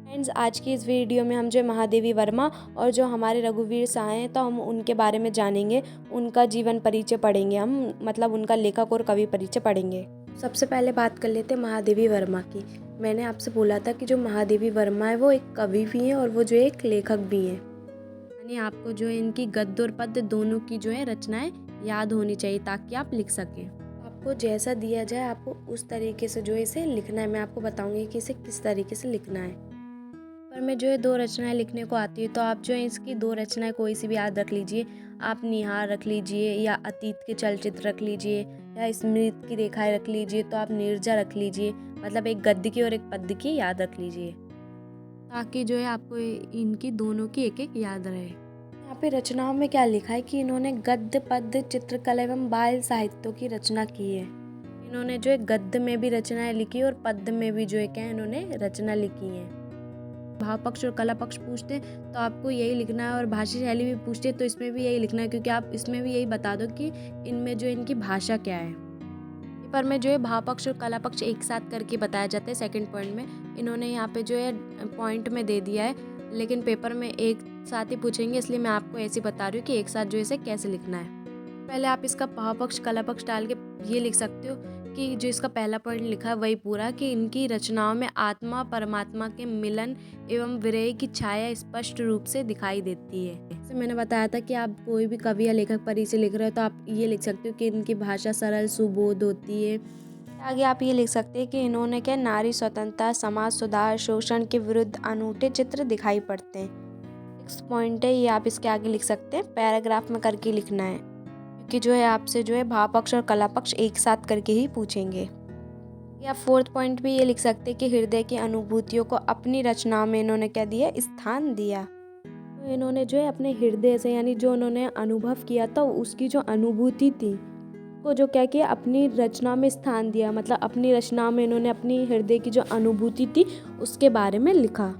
Friends, आज की इस वीडियो में हम जो महादेवी वर्मा और जो हमारे रघुवीर साहय हैं तो हम उनके बारे में जानेंगे। उनका जीवन परिचय पढ़ेंगे हम, मतलब उनका लेखक और कवि परिचय पढ़ेंगे। सबसे पहले बात कर लेते हैं महादेवी वर्मा की। मैंने आपसे बोला था कि जो महादेवी वर्मा है वो एक कवि भी हैं और वो जो एक लेखक भी हैं। यानी आपको जो है इनकी गद्य और पद्य दोनों की जो है रचनाएं याद होनी चाहिए ताकि आप लिख सकें। आपको जैसा दिया जाए आपको उस तरीके से जो है इसे लिखना है। मैं आपको बताऊंगी कि इसे किस तरीके से लिखना है। पर मैं जो है 2 रचनाएं लिखने को आती है तो आप जो है इसकी 2 रचनाएं कोई सी भी याद रख लीजिए। आप निहार रख लीजिए या अतीत के चलचित्र रख लीजिए या स्मृति की रेखाएं रख लीजिए, तो आप नीरजा रख लीजिए। मतलब एक गद्य की और एक पद्य की याद रख लीजिए ताकि जो है आपको इनकी दोनों की एक एक याद रहे। यहाँ पे रचनाओं में क्या लिखा है कि इन्होंने गद्य पद्य चित्रकला एवं बाल साहित्यों की रचना की है। इन्होंने जो है गद्य में भी रचनाएं लिखी और पद्य में भी जो है क्या इन्होंने रचना लिखी है। भाव पक्ष और कला पक्ष पूछते हैं तो आपको यही लिखना है, और भाषा शैली भी पूछते हैं तो इसमें भी यही लिखना है, क्योंकि आप इसमें भी यही बता दो कि इनमें जो इनकी भाषा क्या है। पर में जो है भाव पक्ष और कला पक्ष एक साथ करके बताया जाता है सेकंड पॉइंट में। इन्होंने यहाँ पे जो है पॉइंट में दे दिया है, लेकिन पेपर में एक साथ ही पूछेंगे, इसलिए मैं आपको ऐसे बता रही हूँ कि एक साथ जो इसे कैसे लिखना है। पहले आप इसका भाव पक्ष कला पक्ष डाल के ये लिख सकते हो कि जो इसका पहला पॉइंट लिखा है वही पूरा, कि इनकी रचनाओं में आत्मा परमात्मा के मिलन एवं विरह की छाया स्पष्ट रूप से दिखाई देती है। जैसे मैंने बताया था कि आप कोई भी कवि या लेखक परिचय लिख रहे हो तो आप ये लिख सकते हो कि इनकी भाषा सरल सुबोध होती है। आगे आप ये लिख सकते हैं कि इन्होंने क्या नारी स्वतंत्रता, समाज सुधार, शोषण के विरुद्ध अनूठे चित्र दिखाई पड़ते हैं। नेक्स्ट पॉइंट है ये, आप इसके आगे लिख सकते हैं, पैराग्राफ में करके लिखना है, कि जो है आपसे जो है भाव पक्ष और कला पक्ष एक साथ करके ही पूछेंगे। या फोर्थ पॉइंट भी ये लिख सकते हैं कि हृदय की अनुभूतियों को अपनी रचनाओं में इन्होंने क्या दिया, स्थान दिया। तो इन्होंने जो है अपने हृदय से, यानी जो उन्होंने अनुभव किया था उसकी जो अनुभूति थी को जो क्या किया अपनी रचना में स्थान दिया। मतलब अपनी रचना में इन्होंने अपनी हृदय की जो अनुभूति थी उसके बारे में लिखा।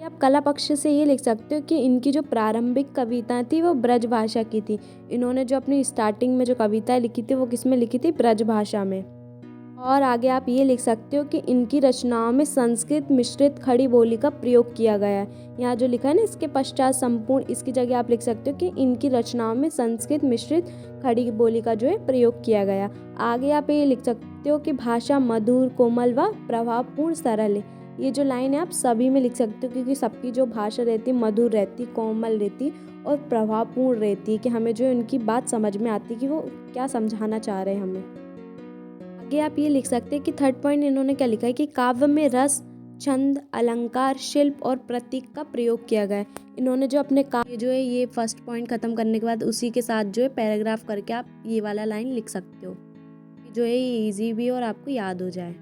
आप कला पक्ष से ये लिख सकते हो कि इनकी जो प्रारंभिक कविताएं थी वो ब्रज भाषा की थी। इन्होंने जो अपनी स्टार्टिंग में जो कविताएं लिखी थी वो किस में लिखी थी, ब्रज भाषा में। और आगे आप ये लिख सकते हो कि इनकी रचनाओं में संस्कृत मिश्रित खड़ी बोली का प्रयोग किया गया है। यहाँ जो लिखा है ना इसके पश्चात संपूर्ण, इसकी जगह आप लिख सकते हो कि इनकी रचनाओं में संस्कृत मिश्रित खड़ी बोली का जो है प्रयोग किया गया। आगे आप ये लिख सकते हो कि भाषा मधुर कोमल व प्रभावपूर्ण सरल है। ये जो लाइन है आप सभी में लिख सकते हो, क्योंकि सबकी जो भाषा रहती है मधुर रहती, कोमल रहती और प्रभावपूर्ण रहती है, कि हमें जो उनकी बात समझ में आती कि वो क्या समझाना चाह रहे हैं हमें। आगे आप ये लिख सकते हैं कि थर्ड पॉइंट इन्होंने क्या लिखा है कि काव्य में रस, छंद, अलंकार, शिल्प और प्रतीक का प्रयोग किया गया है। इन्होंने जो अपने काव्य जो है ये फर्स्ट पॉइंट खत्म करने के बाद उसी के साथ जो है पैराग्राफ करके आप ये वाला लाइन लिख सकते हो, जो है ये ईजी भी और आपको याद हो जाए।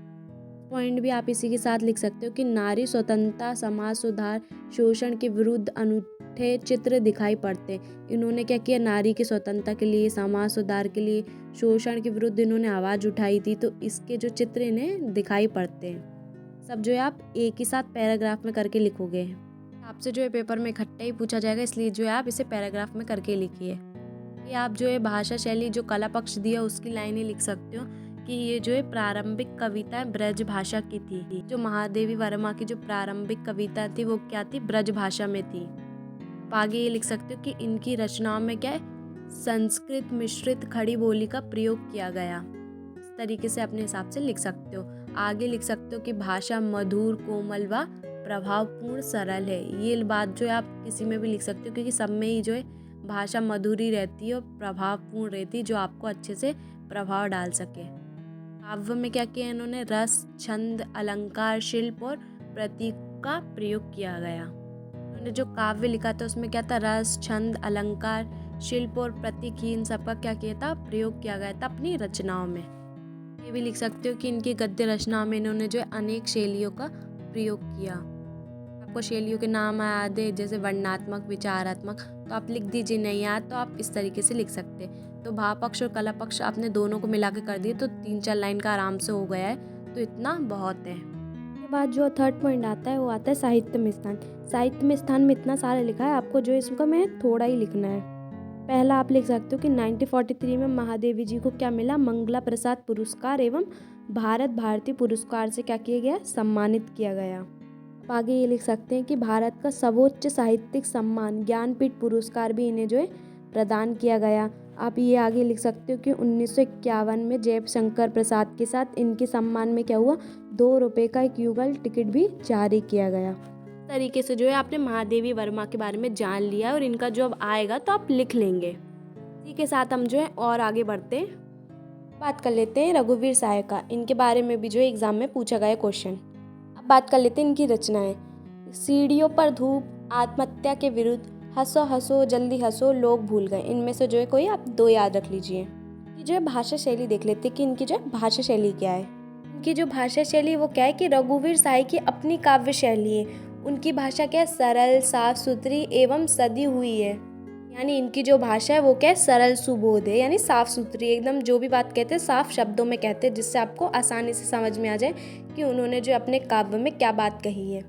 पॉइंट भी आप इसी के साथ लिख सकते हो कि नारी स्वतंत्रता, समाज सुधार, शोषण के विरुद्ध अनूठे चित्र दिखाई पड़ते। इन्होंने क्या किया, नारी की स्वतंत्रता के लिए, समाज सुधार के लिए, शोषण के विरुद्ध इन्होंने आवाज़ उठाई थी, तो इसके जो चित्र इन्हें दिखाई पड़ते हैं। सब जो है आप एक ही साथ पैराग्राफ में करके लिखोगे। आपसे जो है पेपर में इकट्ठा ही पूछा जाएगा, इसलिए जो है आप इसे पैराग्राफ में करके लिखिए। ये आप जो है भाषा शैली जो कला पक्ष दिया उसकी लाइनें लिख सकते हो कि ये जो है प्रारंभिक कविता ब्रज भाषा की थी। जो महादेवी वर्मा की जो प्रारंभिक कविता थी वो क्या थी, ब्रज भाषा में थी। आगे ये लिख सकते हो कि इनकी रचनाओं में क्या है, संस्कृत मिश्रित खड़ी बोली का प्रयोग किया गया। इस तरीके से अपने हिसाब से लिख सकते हो। आगे लिख सकते हो कि भाषा मधुर कोमल व प्रभावपूर्ण सरल है। ये बात जो है आप किसी में भी लिख सकते हो, क्योंकि सब में ही जो है भाषा मधुरी रहती है और प्रभावपूर्ण रहती है, जो आपको अच्छे से प्रभाव डाल सके। काव्य में क्या किया इन्होंने, रस, छंद, अलंकार, शिल्प और प्रतीक का प्रयोग किया गया। उन्होंने जो काव्य लिखा था उसमें क्या था, रस, छंद, अलंकार, शिल्प और प्रतीक, इन सबका क्या किया था, प्रयोग किया गया था अपनी रचनाओं में। ये भी लिख सकते हो कि इनकी गद्य रचना में इन्होंने जो है अनेक शैलियों का प्रयोग किया। आपको शैलियों के नाम याद है, जैसे वर्णनात्मक, विचारात्मक, तो आप लिख दीजिए। नहीं याद तो आप इस तरीके से लिख सकते हैं। तो भाव पक्ष और कला पक्ष आपने दोनों को मिला के कर दिए तो 3-4 लाइन का आराम से हो गया है, तो इतना बहुत है। उसके बाद जो थर्ड पॉइंट आता है वो आता है साहित्य में स्थान। साहित्य में स्थान में इतना सारा लिखा है, आपको जो इसका मैं थोड़ा ही लिखना है। पहला आप लिख सकते हो कि 1943 में महादेवी जी को क्या मिला, मंगला प्रसाद पुरस्कार एवं भारत भारती पुरस्कार से क्या किया गया, सम्मानित किया गया। आप आगे ये लिख सकते हैं कि भारत का सर्वोच्च साहित्यिक सम्मान ज्ञानपीठ पुरस्कार भी इन्हें जो है प्रदान किया गया। आप ये आगे लिख सकते हो कि 1951 में जयशंकर प्रसाद के साथ इनके सम्मान में क्या हुआ, 2 रुपये का एक युगल टिकट भी जारी किया गया। तरीके से जो है आपने महादेवी वर्मा के बारे में जान लिया और इनका जो अब आएगा तो आप लिख लेंगे। इसी के साथ हम जो है और आगे बढ़ते हैं, बात कर लेते हैं रघुवीर साय का। इनके बारे में भी जो है एग्जाम में पूछा गया क्वेश्चन। अब बात कर लेते हैं इनकी रचनाएं। सीढ़ियों पर धूप, आत्महत्या के विरुद्ध, हंसो हंसो जल्दी हंसो, लोग भूल गए। इनमें से जो है कोई आप 2 याद रख लीजिए। कि जो है भाषा शैली देख लेते हैं कि इनकी जो है भाषा शैली क्या है। इनकी जो भाषा शैली वो क्या है कि रघुवीर साय की अपनी काव्य शैली है। उनकी भाषा क्या है, सरल, साफ सुथरी एवं सदी हुई है। यानी इनकी जो भाषा है वो क्या है, सरल सुबोध है, यानी साफ सुथरी, एकदम जो भी बात कहते हैं साफ शब्दों में कहते हैं, जिससे आपको आसानी से समझ में आ जाए कि उन्होंने जो अपने काव्य में क्या बात कही है।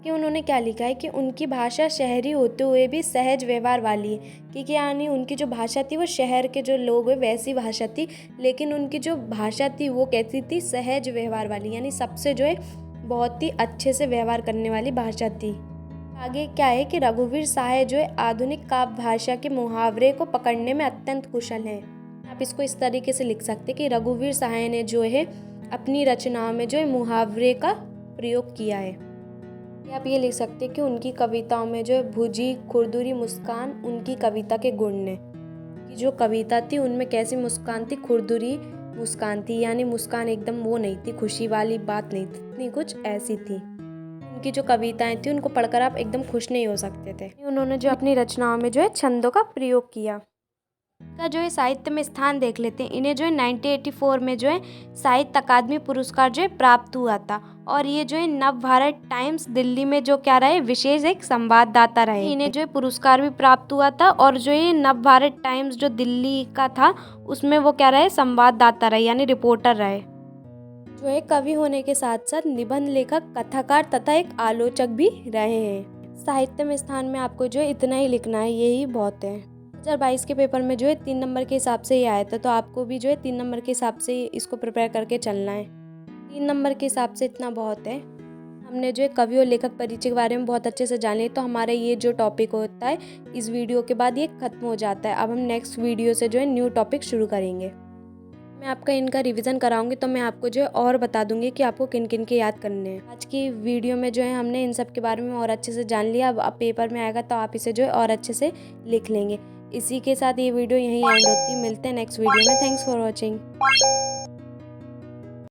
कि उन्होंने क्या लिखा है कि उनकी भाषा शहरी होते हुए भी सहज व्यवहार वाली है। क्योंकि यानी उनकी जो भाषा थी वो शहर के जो लोग हैं वैसी भाषा थी, लेकिन उनकी जो भाषा थी वो कैसी थी, सहज व्यवहार वाली, यानी सबसे जो है बहुत ही अच्छे से व्यवहार करने वाली भाषा थी। आगे क्या है कि रघुवीर साय जो है आधुनिक काव्य भाषा के मुहावरे को पकड़ने में अत्यंत कुशल हैं। आप इसको इस तरीके से लिख सकते हैं कि रघुवीर साय ने जो है अपनी रचनाओं में जो है मुहावरे का प्रयोग किया है। आप ये लिख सकते हैं कि उनकी कविताओं में जो है भुजी खुरदुरी मुस्कान उनकी कविता के गुण ने। कि जो कविता थी उनमें कैसी मुस्कान थी, खुरदुरी मुस्कान थी, यानी मुस्कान एकदम वो नहीं थी, खुशी वाली बात नहीं थी, इतनी कुछ ऐसी थी। उनकी जो कविताएं थी उनको पढ़कर आप एकदम खुश नहीं हो सकते थे। उन्होंने जो अपनी रचनाओं में जो है छंदों का प्रयोग किया। का जो है साहित्य में स्थान देख लेते हैं। इन्हें जो है 1984 में जो है साहित्य अकादमी पुरस्कार जो है प्राप्त हुआ था। और ये जो है नव भारत टाइम्स दिल्ली में जो क्या रहे, विशेष एक संवाददाता रहे। इन्हें जो है पुरस्कार भी प्राप्त हुआ था और जो ये नव भारत टाइम्स जो दिल्ली का था उसमें वो क्या रहे, संवाददाता रहे, यानी रिपोर्टर रहे। जो है कवि होने के साथ साथ निबंध लेखक, कथाकार तथा एक आलोचक भी रहे हैं। साहित्य में स्थान में आपको जो है इतना ही लिखना है, यही बहुत है। 2022 के पेपर में जो है 3 नंबर के हिसाब से ही आया था, तो आपको भी जो है 3 नंबर के हिसाब से इसको प्रिपेयर करके चलना है। 3 नंबर के हिसाब से इतना बहुत है। हमने जो है कवि और लेखक परिचय के बारे में बहुत अच्छे से जान लिया, तो हमारा ये जो टॉपिक होता है इस वीडियो के बाद ये खत्म हो जाता है। अब हम नेक्स्ट वीडियो से जो है न्यू टॉपिक शुरू करेंगे। मैं आपका इनका रिवीजन कराऊंगी तो मैं आपको जो है और बता दूंगी कि आपको किन किन के याद करने हैं। आज की वीडियो में जो है हमने इन सब के बारे में और अच्छे से जान लिया। अब पेपर में आएगा तो आप इसे जो है और अच्छे से लिख लेंगे। इसी के साथ ये वीडियो यहीं एंड होती है। मिलते हैं नेक्स्ट वीडियो में। Thanks for watching.